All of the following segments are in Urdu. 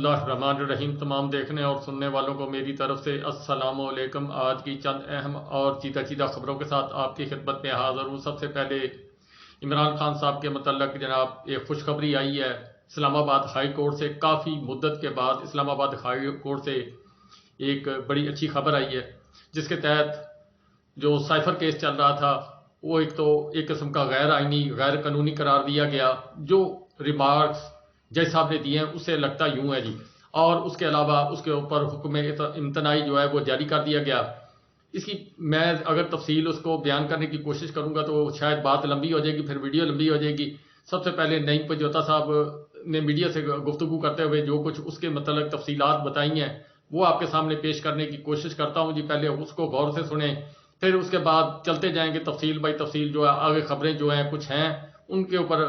اللہ الرحمن الرحیم۔ تمام دیکھنے اور سننے والوں کو میری طرف سے السلام علیکم۔ آج کی چند اہم اور چیدہ خبروں کے ساتھ آپ کی خدمت میں حاضر ہوں۔ سب سے پہلے عمران خان صاحب کے متعلق جناب ایک خوشخبری آئی ہے اسلام آباد ہائی کورٹ سے۔ کافی مدت کے بعد اسلام آباد ہائی کورٹ سے ایک بڑی اچھی خبر آئی ہے، جس کے تحت جو سائفر کیس چل رہا تھا وہ ایک قسم کا غیر آئینی غیر قانونی قرار دیا گیا۔ جو ریمارکس جج صاحب نے دیے ہیں اس سے لگتا یوں ہے جی، اور اس کے علاوہ اس کے اوپر حکم امتناعی جو ہے وہ جاری کر دیا گیا۔ اس کی میں اگر تفصیل اس کو بیان کرنے کی کوشش کروں گا تو شاید بات لمبی ہو جائے گی، پھر ویڈیو لمبی ہو جائے گی۔ سب سے پہلے نعیم پنجوتا صاحب نے میڈیا سے گفتگو کرتے ہوئے جو کچھ اس کے متعلق تفصیلات بتائی ہیں وہ آپ کے سامنے پیش کرنے کی کوشش کرتا ہوں جی۔ پہلے اس کو غور سے سنیں، پھر اس کے بعد چلتے جائیں گے تفصیل بائی تفصیل، جو ہے آگے خبریں جو ہیں کچھ ہیں ان کے اوپر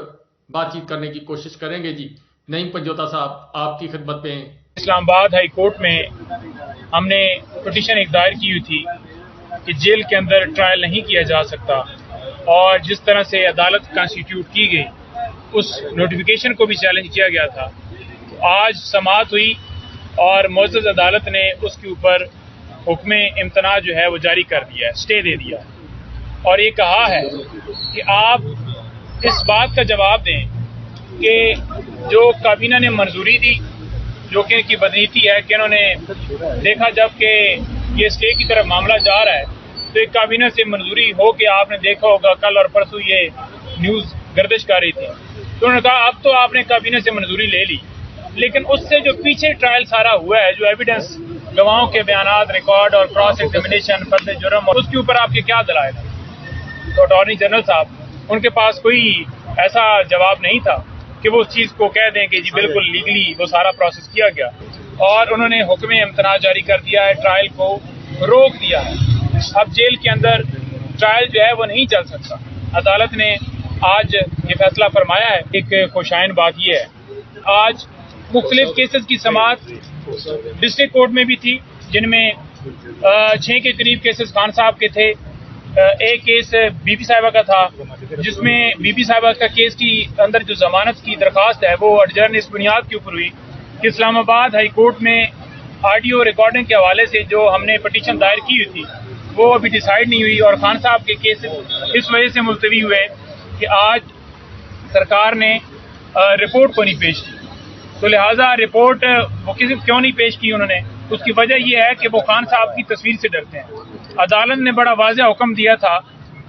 بات چیت کرنے کی کوشش کریں گے جی۔ نعیم پنجوتا صاحب آپ کی خدمت میں۔ اسلام آباد ہائی کورٹ میں ہم نے پٹیشن ایک دائر کی ہوئی تھی کہ جیل کے اندر ٹرائل نہیں کیا جا سکتا، اور جس طرح سے عدالت کانسٹیٹیوٹ کی گئی اس نوٹیفیکیشن کو بھی چیلنج کیا گیا تھا۔ آج سماعت ہوئی اور معزز عدالت نے اس کے اوپر حکم امتناع جو ہے وہ جاری کر دیا ہے، اسٹے دے دیا، اور یہ کہا ہے کہ آپ اس بات کا جواب دیں کہ جو کابینہ نے منظوری دی، جو کہ ان کی بدنیتی ہے کہ انہوں نے دیکھا جب کہ یہ اسٹے کی طرف معاملہ جا رہا ہے تو ایک کابینہ سے منظوری ہو کے آپ نے دیکھا ہوگا کل اور پرسوں یہ نیوز گردش کر رہی تھی، تو انہوں نے کہا اب تو آپ نے کابینہ سے منظوری لے لی، لیکن اس سے جو پیچھے ٹرائل سارا ہوا ہے، جو ایویڈنس گواہوں کے بیانات ریکارڈ اور کراس ایگزامینیشن فرد جرم، اور اس کے اوپر آپ کے کیا دلائل ہیں؟ تو اٹارنی جنرل صاحب ان کے پاس کوئی ایسا جواب نہیں تھا کہ وہ اس چیز کو کہہ دیں کہ جی بالکل لیگلی وہ سارا پروسیس کیا گیا، اور انہوں نے حکم امتناع جاری کر دیا ہے، ٹرائل کو روک دیا ہے۔ اب جیل کے اندر ٹرائل جو ہے وہ نہیں چل سکتا۔ عدالت نے آج یہ فیصلہ فرمایا ہے۔ ایک خوشائن بات یہ ہے، آج مختلف کیسز کی سماعت ڈسٹرکٹ کورٹ میں بھی تھی، جن میں 6 کے قریب کیسز خان صاحب کے تھے۔ ایک کیس بی پی صاحبہ کا تھا، جس میں بی پی صاحبہ کا کیس کی اندر جو ضمانت کی درخواست ہے وہ اڈجرن اس بنیاد کے اوپر ہوئی کہ اسلام آباد ہائی کورٹ میں آڈیو ریکارڈنگ کے حوالے سے جو ہم نے پٹیشن دائر کی ہوئی تھی وہ ابھی ڈیسائیڈ نہیں ہوئی، اور خان صاحب کے کیس اس وجہ سے ملتوی ہوئے کہ آج سرکار نے رپورٹ کو نہیں پیش کی، تو لہٰذا رپورٹ وہ کیوں نہیں پیش کی انہوں نے؟ اس کی وجہ یہ ہے کہ وہ خان صاحب کی تصویر سے ڈرتے ہیں۔ عدالت نے بڑا واضح حکم دیا تھا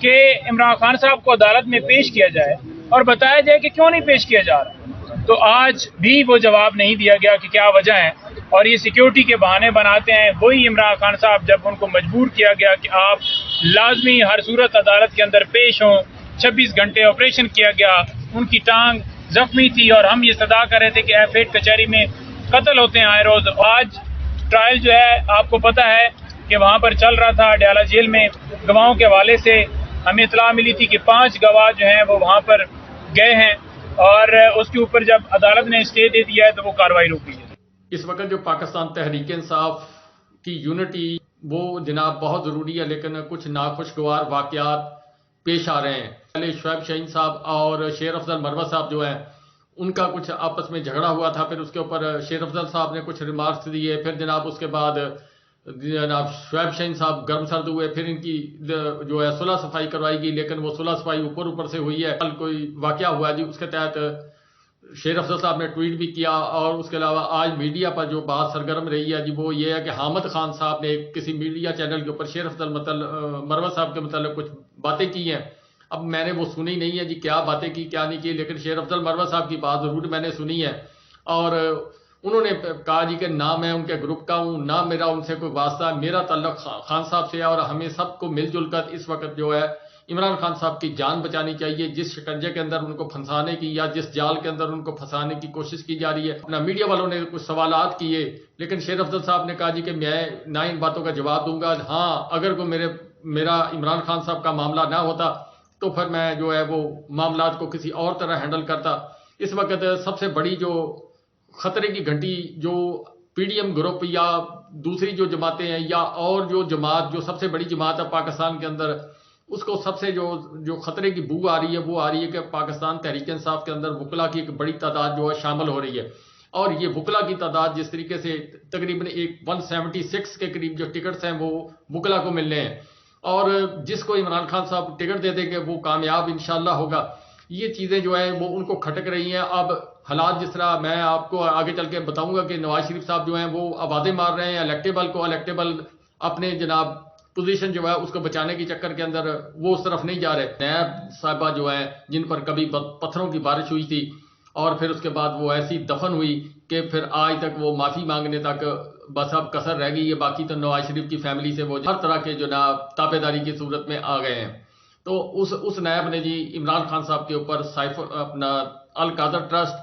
کہ عمران خان صاحب کو عدالت میں پیش کیا جائے اور بتایا جائے کہ کیوں نہیں پیش کیا جا رہا، تو آج بھی وہ جواب نہیں دیا گیا کہ کیا وجہ ہے، اور یہ سیکیورٹی کے بہانے بناتے ہیں وہی عمران خان صاحب جب ان کو مجبور کیا گیا کہ آپ لازمی ہر صورت عدالت کے اندر پیش ہوں، 26 گھنٹے آپریشن کیا گیا، ان کی ٹانگ زخمی تھی اور ہم یہ صدا کر رہے تھے کہ F8 کچہری میں قتل ہوتے ہیں آئے روز۔ آج ٹرائل جو ہے آپ کو پتہ ہے کہ وہاں پر چل رہا تھا ڈیالہ جیل میں، گواہوں کے حوالے سے ہمیں اطلاع ملی تھی کہ 5 گواہ جو ہیں وہ وہاں پر گئے ہیں، اور اس کے اوپر جب عدالت نے اسٹے دے دیا ہے تو وہ کارروائی روک دی ہے۔ اس وقت جو پاکستان تحریک انصاف کی یونٹی وہ جناب بہت ضروری ہے، لیکن کچھ ناخوشگوار واقعات پیش آ رہے ہیں۔ پہلے شعیب شاہین صاحب اور شیر افضل مروت صاحب جو ہیں ان کا کچھ آپس میں جھگڑا ہوا تھا، پھر اس کے اوپر شیر افضل صاحب نے کچھ ریمارکس دیے، پھر جناب اس کے بعد جناب شعیب شاہین صاحب گرم سرد ہوئے، پھر ان کی جو ہے صلح صفائی کروائی گئی، لیکن وہ صلح صفائی اوپر سے ہوئی ہے۔ کل کوئی واقعہ ہوا جی، اس کے تحت شیر افضل صاحب نے ٹویٹ بھی کیا، اور اس کے علاوہ آج میڈیا پر جو بات سرگرم رہی ہے جی وہ یہ ہے کہ حامد خان صاحب نے کسی میڈیا چینل کے اوپر شیر افضل مروت صاحب کے متعلق کچھ باتیں کی ہیں۔ اب میں نے وہ سنی نہیں ہے جی کیا باتیں کی کیا نہیں کی، لیکن شیر افضل مروت صاحب کی بات ضرور میں نے سنی ہے، اور انہوں نے کہا جی کہ نہ میں ان کے گروپ کا ہوں، نہ میرا ان سے کوئی واسطہ، میرا تعلق خان صاحب سے ہے، اور ہمیں سب کو مل جل کر اس وقت جو ہے عمران خان صاحب کی جان بچانی چاہیے۔ جس شکنجے کے اندر ان کو پھنسانے کی یا جس جال کے اندر ان کو پھنسانے کی کوشش کی جا رہی ہے، اپنا میڈیا والوں نے کچھ سوالات کیے، لیکن شیر افضل صاحب نے کہا جی کہ میں نہ ان باتوں کا جواب دوں گا، ہاں اگر کوئی میرا عمران خان صاحب کا معاملہ نہ ہوتا تو پھر میں جو ہے وہ معاملات کو کسی اور طرح ہینڈل کرتا۔ اس وقت سب سے بڑی جو خطرے کی گھنٹی جو پی ڈی ایم گروپ یا دوسری جو جماعتیں ہیں یا اور جو جماعت جو سب سے بڑی جماعت ہے پاکستان کے اندر، اس کو سب سے جو خطرے کی بو آ رہی ہے وہ آ رہی ہے کہ پاکستان تحریک انصاف کے اندر وکلا کی ایک بڑی تعداد جو ہے شامل ہو رہی ہے۔ اور یہ وکلا کی تعداد جس طریقے سے تقریباً 176 کے قریب جو ٹکٹس ہیں وہ وکلا کو ملنے ہیں، اور جس کو عمران خان صاحب ٹکٹ دے دیں گے وہ کامیاب انشاءاللہ ہوگا۔ یہ چیزیں جو ہیں وہ ان کو کھٹک رہی ہیں۔ اب حالات جس طرح میں آپ کو آگے چل کے بتاؤں گا کہ نواز شریف صاحب جو ہیں وہ آوازیں مار رہے ہیں الیکٹیبل اپنے جناب پوزیشن جو ہے اس کو بچانے کی چکر کے اندر وہ اس طرف نہیں جا رہے۔ نیب صاحبہ جو ہیں جن پر کبھی پتھروں کی بارش ہوئی تھی اور پھر اس کے بعد وہ ایسی دفن ہوئی کہ پھر آج تک وہ معافی مانگنے تک بس اب کسر رہ گئی ہے، باقی تو نواز شریف کی فیملی سے وہ ہر طرح کے جناب تابے داری کی صورت میں آ گئے ہیں۔ تو اس نیب نے جی عمران خان صاحب کے اوپر اپنا القادر ٹرسٹ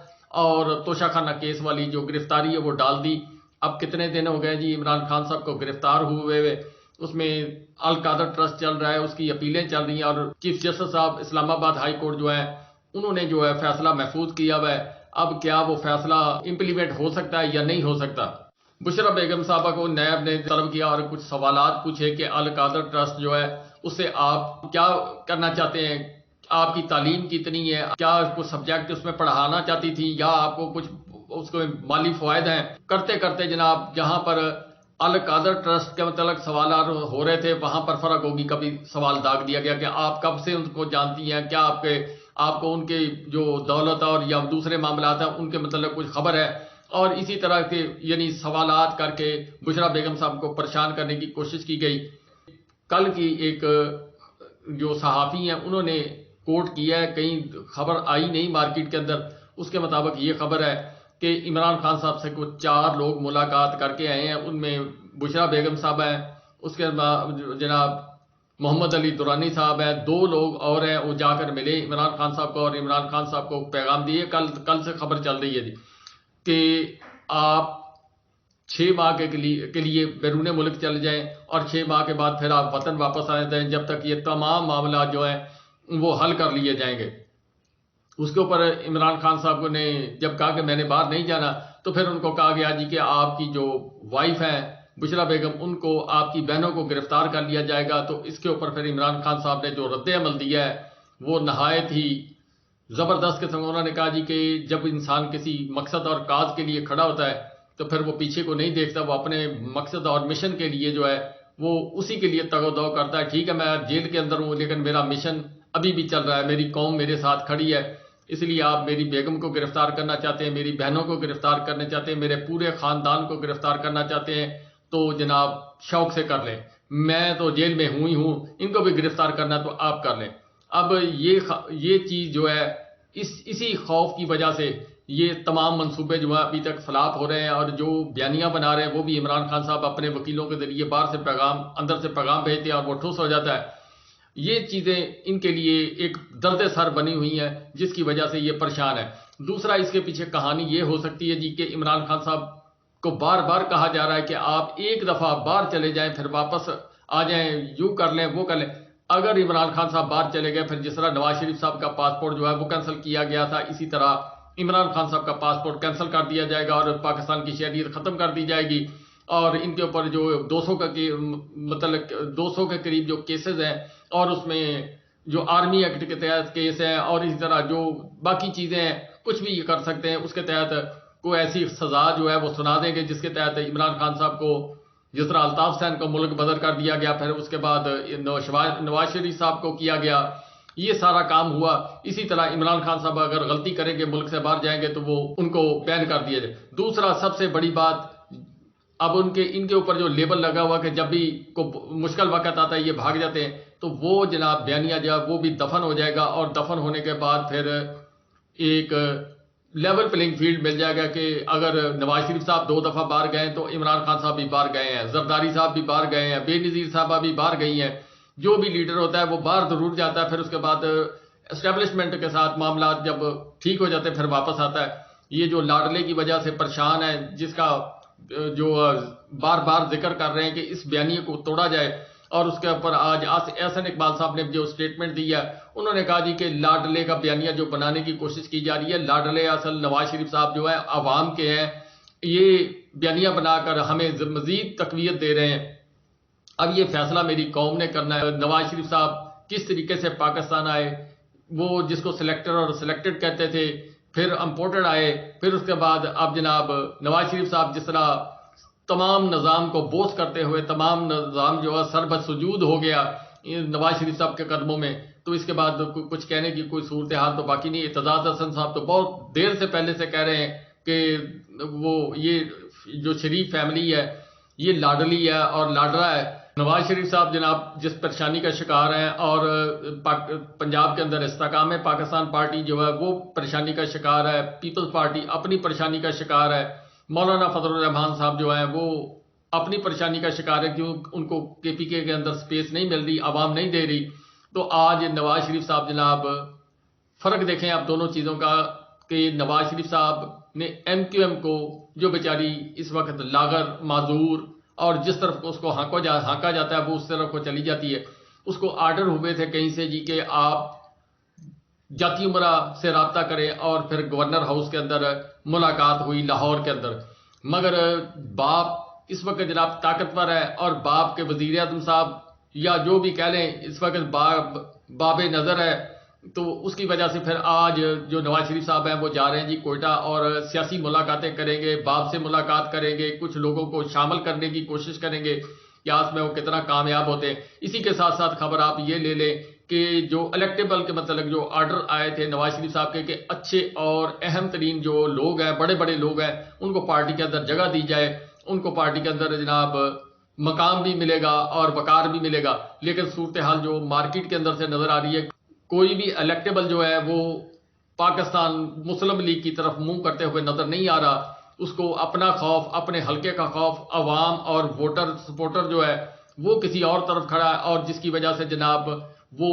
اور توشہ خانہ کیس والی جو گرفتاری ہے وہ ڈال دی۔ اب کتنے دن ہو گئے جی عمران خان صاحب کو گرفتار ہوئے، اس میں القادر ٹرسٹ چل رہا ہے، اس کی اپیلیں چل رہی ہیں، اور چیف جسٹس صاحب اسلام آباد ہائی کورٹ جو ہے انہوں نے جو ہے فیصلہ محفوظ کیا ہوا ہے۔ اب کیا وہ فیصلہ امپلیمنٹ ہو سکتا ہے یا نہیں ہو سکتا؟ بشرا بیگم صاحبہ کو نیب نے طلب کیا اور کچھ سوالات پوچھے کہ القادر ٹرسٹ جو ہے اس سے آپ کیا کرنا چاہتے ہیں، آپ کی تعلیم کتنی ہے، کیا کچھ سبجیکٹ اس میں پڑھانا چاہتی تھی یا آپ کو کچھ اس کو مالی فوائد ہیں۔ کرتے کرتے جناب جہاں پر القادر ٹرسٹ کے متعلق سوالات ہو رہے تھے وہاں پر فرق ہوگی، کبھی سوال داغ دیا گیا کہ آپ کب سے ان کو جانتی ہیں، کیا آپ کو ان کے جو دولت اور یا دوسرے معاملات ہیں ان کے متعلق کچھ خبر ہے، اور اسی طرح کے یعنی سوالات کر کے بشرا بیگم صاحب کو پریشان کرنے کی کوشش کی گئی۔ کل کی ایک جو صحافی ہیں انہوں نے کوٹ کیا ہے، کہیں خبر آئی نہیں مارکیٹ کے اندر، اس کے مطابق یہ خبر ہے کہ عمران خان صاحب سے کچھ 4 لوگ ملاقات کر کے آئے ہیں، ان میں بشرا بیگم صاحب ہیں، اس کے بعد جناب محمد علی دورانی صاحب ہیں، 2 لوگ اور ہیں، وہ جا کر ملے عمران خان صاحب کو اور عمران خان صاحب کو پیغام دیے۔ کل سے خبر چل رہی ہے جی کہ آپ 6 ماہ کے لیے بیرون ملک چل جائیں اور 6 ماہ کے بعد پھر آپ وطن واپس آ جائیں جب تک یہ تمام معاملات جو ہیں وہ حل کر لیے جائیں گے۔ اس کے اوپر عمران خان صاحب نے جب کہا کہ میں نے باہر نہیں جانا تو پھر ان کو کہا گیا جی کہ آپ کی جو وائف ہیں بشرا بیگم ان کو آپ کی بہنوں کو گرفتار کر لیا جائے گا۔ تو اس کے اوپر پھر عمران خان صاحب نے جو رد عمل دیا ہے وہ نہایت ہی زبردست قسم۔ انہوں نے کہا جی کہ جب انسان کسی مقصد اور کاز کے لیے کھڑا ہوتا ہے تو پھر وہ پیچھے کو نہیں دیکھتا، وہ اپنے مقصد اور مشن کے لیے جو ہے وہ اسی کے لیے تگ و دو کرتا ہے۔ ٹھیک ہے میں جیل کے اندر ہوں لیکن میرا مشن ابھی بھی چل رہا ہے، میری قوم میرے ساتھ کھڑی ہے، اس لیے آپ میری بیگم کو گرفتار کرنا چاہتے ہیں، میری بہنوں کو گرفتار کرنا چاہتے ہیں، میرے پورے خاندان کو گرفتار کرنا چاہتے ہیں تو جناب شوق سے کر لیں، میں تو جیل میں ہوں ہی ہوں، ان کو بھی گرفتار کرنا تو آپ کر لیں۔ اب یہ چیز جو ہے اسی خوف کی وجہ سے یہ تمام منصوبے جو ہیں ابھی تک فلاپ ہو رہے ہیں، اور جو بیانیاں بنا رہے ہیں وہ بھی عمران خان صاحب اپنے وکیلوں کے ذریعے باہر سے اندر سے پیغام بھیجتے ہیں اور وہ ٹھوس ہو جاتا ہے۔ یہ چیزیں ان کے لیے ایک درد سر بنی ہوئی ہیں جس کی وجہ سے یہ پریشان ہے۔ دوسرا اس کے پیچھے کہانی یہ ہو سکتی ہے جی کہ عمران خان صاحب کو بار بار کہا جا رہا ہے کہ آپ ایک دفعہ باہر چلے جائیں پھر واپس آ جائیں، یوں کر لیں وہ کر لیں۔ اگر عمران خان صاحب باہر چلے گئے پھر جس طرح نواز شریف صاحب کا پاسپورٹ جو ہے وہ کینسل کیا گیا تھا، اسی طرح عمران خان صاحب کا پاسپورٹ کینسل کر دیا جائے گا اور پاکستان کی شہریت ختم کر دی جائے گی، اور ان کے اوپر جو 200 کے قریب جو کیسز ہیں اور اس میں جو آرمی ایکٹ کے تحت کیس ہیں اور اسی طرح جو باقی چیزیں ہیں کچھ بھی یہ کر سکتے ہیں، اس کے تحت کوئی ایسی سزا جو ہے وہ سنا دیں گے جس کے تحت عمران خان صاحب کو جس طرح الطاف حسین کو ملک بدر کر دیا گیا، پھر اس کے بعد نواز شریف صاحب کو کیا گیا، یہ سارا کام ہوا۔ اسی طرح عمران خان صاحب اگر غلطی کریں گے ملک سے باہر جائیں گے تو وہ ان کو بین کر دیا جائے۔ دوسرا سب سے بڑی بات، اب ان کے اوپر جو لیبل لگا ہوا کہ جب بھی کوئی مشکل وقت آتا ہے یہ بھاگ جاتے ہیں، تو وہ جناب بیانیہ جو ہے وہ بھی دفن ہو جائے گا، اور دفن ہونے کے بعد پھر ایک لیول پلینگ فیلڈ مل جائے گا کہ اگر نواز شریف صاحب 2 دفعہ باہر گئے تو عمران خان صاحب بھی باہر گئے ہیں، زرداری صاحب بھی باہر گئے ہیں، بے نظیر صاحبہ بھی باہر گئی ہیں، جو بھی لیڈر ہوتا ہے وہ باہر ضرور جاتا ہے، پھر اس کے بعد اسٹیبلشمنٹ کے ساتھ معاملات جب ٹھیک ہو جاتے ہیں پھر واپس آتا ہے۔ یہ جو لاڈلے کی وجہ سے پریشان ہے، جس کا جو بار بار ذکر کر رہے ہیں کہ اس بیانیے کو توڑا جائے، اور اس کے اوپر آج احسن اقبال صاحب نے جو سٹیٹمنٹ دی ہے انہوں نے کہا جی کہ لاڈلے کا بیانیہ جو بنانے کی کوشش کی جا رہی ہے، لاڈلے اصل نواز شریف صاحب جو ہے عوام کے ہیں، یہ بیانیہ بنا کر ہمیں مزید تقویت دے رہے ہیں۔ اب یہ فیصلہ میری قوم نے کرنا ہے۔ نواز شریف صاحب کس طریقے سے پاکستان آئے، وہ جس کو سلیکٹر اور سلیکٹڈ کہتے تھے، پھر امپورٹڈ آئے، پھر اس کے بعد اب جناب نواز شریف صاحب جس طرح تمام نظام کو بوس کرتے ہوئے تمام نظام جو ہے سربسجود ہو گیا نواز شریف صاحب کے قدموں میں، تو اس کے بعد کچھ کہنے کی کوئی صورتحال تو باقی نہیں۔ اعتزاز احسن صاحب تو بہت دیر سے پہلے سے کہہ رہے ہیں کہ وہ یہ جو شریف فیملی ہے یہ لاڈلی ہے اور لاڈرا ہے۔ نواز شریف صاحب جناب جس پریشانی کا شکار ہیں اور پنجاب کے اندر استحکام پاکستان پارٹی جو ہے وہ پریشانی کا شکار ہے، پیپلز پارٹی اپنی پریشانی کا شکار ہے، مولانا فضل الرحمان صاحب جو ہیں وہ اپنی پریشانی کا شکار ہے کیوں ان کو کے پی کے اندر سپیس نہیں مل رہی، عوام نہیں دے رہی۔ تو آج نواز شریف صاحب جناب فرق دیکھیں آپ دونوں چیزوں کا کہ نواز شریف صاحب نے ایم کیو ایم کو جو بیچاری اس وقت لاغر معذور اور جس طرف کو اس کو ہانکا جاتا ہے وہ اس طرف کو چلی جاتی ہے، اس کو آرڈر ہوئے تھے کہیں سے جی کہ آپ جاتی عمرہ سے رابطہ کریں اور پھر گورنر ہاؤس کے اندر ملاقات ہوئی لاہور کے اندر، مگر باپ اس وقت جناب طاقتور ہے اور باپ کے وزیر اعظم صاحب یا جو بھی کہہ لیں اس وقت باب نظر ہے، تو اس کی وجہ سے پھر آج جو نواز شریف صاحب ہیں وہ جا رہے ہیں جی کوئٹہ اور سیاسی ملاقاتیں کریں گے، باپ سے ملاقات کریں گے، کچھ لوگوں کو شامل کرنے کی کوشش کریں گے کہ آج میں وہ کتنا کامیاب ہوتے ہیں۔ اسی کے ساتھ ساتھ خبر آپ یہ لے لیں کہ جو الیکٹیبل کے متعلق جو آرڈر آئے تھے نواز شریف صاحب کے کہ اچھے اور اہم ترین جو لوگ ہیں بڑے بڑے لوگ ہیں ان کو پارٹی کے اندر جگہ دی جائے، ان کو پارٹی کے اندر جناب مقام بھی ملے گا اور وقار بھی ملے گا، لیکن صورتحال جو مارکیٹ کے اندر سے نظر آ رہی ہے کوئی بھی الیکٹیبل جو ہے وہ پاکستان مسلم لیگ کی طرف منہ کرتے ہوئے نظر نہیں آ رہا، اس کو اپنا خوف اپنے حلقے کا خوف عوام اور ووٹر سپورٹر جو ہے وہ کسی اور طرف کھڑا ہے، اور جس کی وجہ سے جناب وہ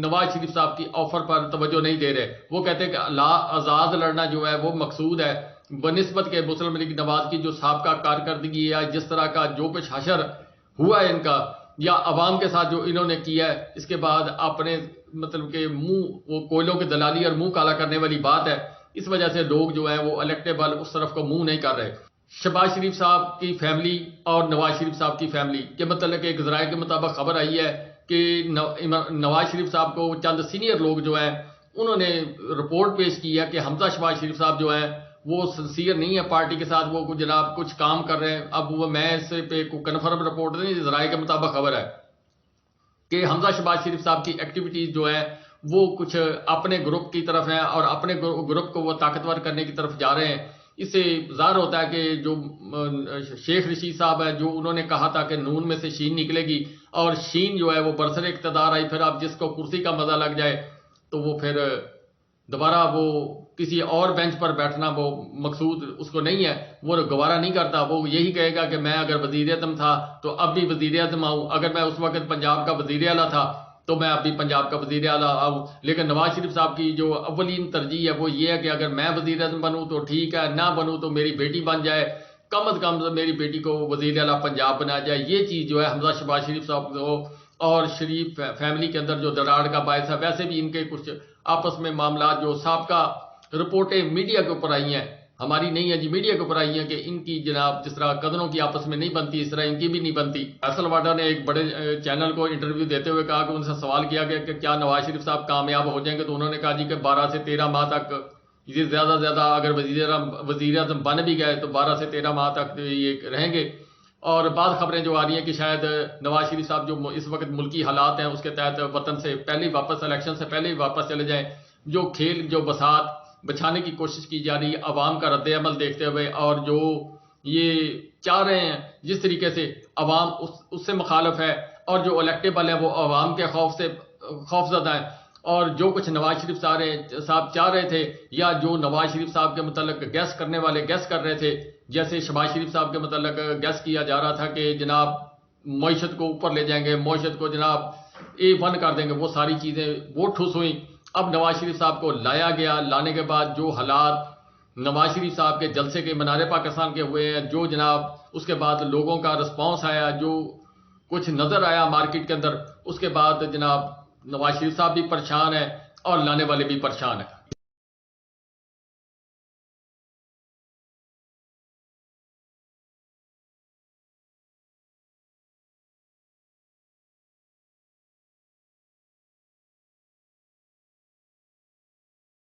نواز شریف صاحب کی آفر پر توجہ نہیں دے رہے۔ وہ کہتے ہیں کہ آزاد لڑنا جو ہے وہ مقصود ہے بنسبت کے مسلم لیگ نواز کی جو سابقہ کارکردگی ہے، جس طرح کا جو کچھ حشر ہوا ہے ان کا یا عوام کے ساتھ جو انہوں نے کیا ہے، اس کے بعد اپنے مطلب کہ منہ وہ کوئلوں کی دلالی اور منہ کالا کرنے والی بات ہے، اس وجہ سے لوگ جو ہیں وہ الیکٹیبل اس طرف کو منہ نہیں کر رہے۔ شہباز شریف صاحب کی فیملی اور نواز شریف صاحب کی فیملی کے متعلق ایک ذرائع کے مطابق خبر آئی ہے کہ نواز شریف صاحب کو چند سینئر لوگ جو ہیں انہوں نے رپورٹ پیش کی ہے کہ حمزہ شہباز شریف صاحب جو ہیں وہ سنسیئر نہیں ہے پارٹی کے ساتھ، وہ جناب کچھ کام کر رہے ہیں۔ اب وہ میں اس پہ کوئی کنفرم رپورٹ نہیں، ذرائع کے مطابق خبر ہے کہ حمزہ شہباز شریف صاحب کی ایکٹیویٹیز جو ہیں وہ کچھ اپنے گروپ کی طرف ہیں اور اپنے گروپ کو وہ طاقتور کرنے کی طرف جا رہے ہیں۔ اس سے ظاہر ہوتا ہے کہ جو شیخ رشید صاحب ہیں جو انہوں نے کہا تھا کہ نون میں سے شین نکلے گی اور شین جو ہے وہ برسر اقتدار آئی، پھر اب جس کو کرسی کا مزہ لگ جائے تو وہ پھر دوبارہ وہ کسی اور بینچ پر بیٹھنا وہ مقصود اس کو نہیں ہے، وہ گوارا نہیں کرتا، وہ یہی کہے گا کہ میں اگر وزیر اعظم تھا تو اب بھی وزیر اعظم آؤں، اگر میں اس وقت پنجاب کا وزیر اعلیٰ تھا تو میں اب بھی پنجاب کا وزیر اعلیٰ آؤں۔ لیکن نواز شریف صاحب کی جو اولین ترجیح ہے وہ یہ ہے کہ اگر میں وزیر اعظم بنوں تو ٹھیک ہے، نہ بنوں تو میری بیٹی بن جائے، کم از کم میری بیٹی کو وزیر اعلیٰ پنجاب بنا جائے۔ یہ چیز جو ہے حمزہ شہباز شریف صاحب کو اور شریف فیملی کے اندر جو دراڑ کا باعث ہے، ویسے بھی ان کے کچھ آپس میں معاملات جو سابقہ رپورٹیں میڈیا کے اوپر آئی ہیں، ہماری نہیں ہے جی، میڈیا کے اوپر آئی ہیں کہ ان کی جناب جس طرح قدروں کی آپس میں نہیں بنتی اس طرح ان کی بھی نہیں بنتی۔ فیصل واڈا نے ایک بڑے چینل کو انٹرویو دیتے ہوئے کہا کہ ان سے سوال کیا گیا کہ کیا نواز شریف صاحب کامیاب ہو جائیں گے، تو انہوں نے کہا جی کہ 12 سے 13 ماہ تک یہ زیادہ سے زیادہ اگر وزیر اعظم بن بھی گئے تو 12 سے 13 ماہ تک یہ رہیں گے۔ اور بعض خبریں جو آ رہی ہیں کہ شاید نواز شریف صاحب جو اس وقت ملکی حالات ہیں اس کے تحت وطن سے پہلے واپس الیکشن سے پہلے واپس چلے جائیں، جو کھیل جو بساط بچھانے کی کوشش کی جا رہی ہے عوام کا رد عمل دیکھتے ہوئے، اور جو یہ چاہ رہے ہیں جس طریقے سے عوام اس سے مخالف ہے اور جو الیکٹیبل ہے وہ عوام کے خوف سے خوف زدہ ہیں، اور جو کچھ نواز شریف صاحب چاہ رہے تھے یا جو نواز شریف صاحب کے متعلق گیس کرنے والے گیس کر رہے تھے، جیسے شہباز شریف صاحب کے متعلق گیس کیا جا رہا تھا کہ جناب معیشت کو اوپر لے جائیں گے، معیشت کو جناب A1 کر دیں گے، وہ ساری چیزیں وہ ٹھوس ہوئیں۔ اب نواز شریف صاحب کو لایا گیا، لانے کے بعد جو حالات نواز شریف صاحب کے جلسے کے منارے پاکستان کے ہوئے ہیں، جو جناب اس کے بعد لوگوں کا رسپانس آیا، جو کچھ نظر آیا مارکیٹ کے اندر، اس کے بعد جناب نواز شریف صاحب بھی پریشان ہیں اور لانے والے بھی پریشان ہیں۔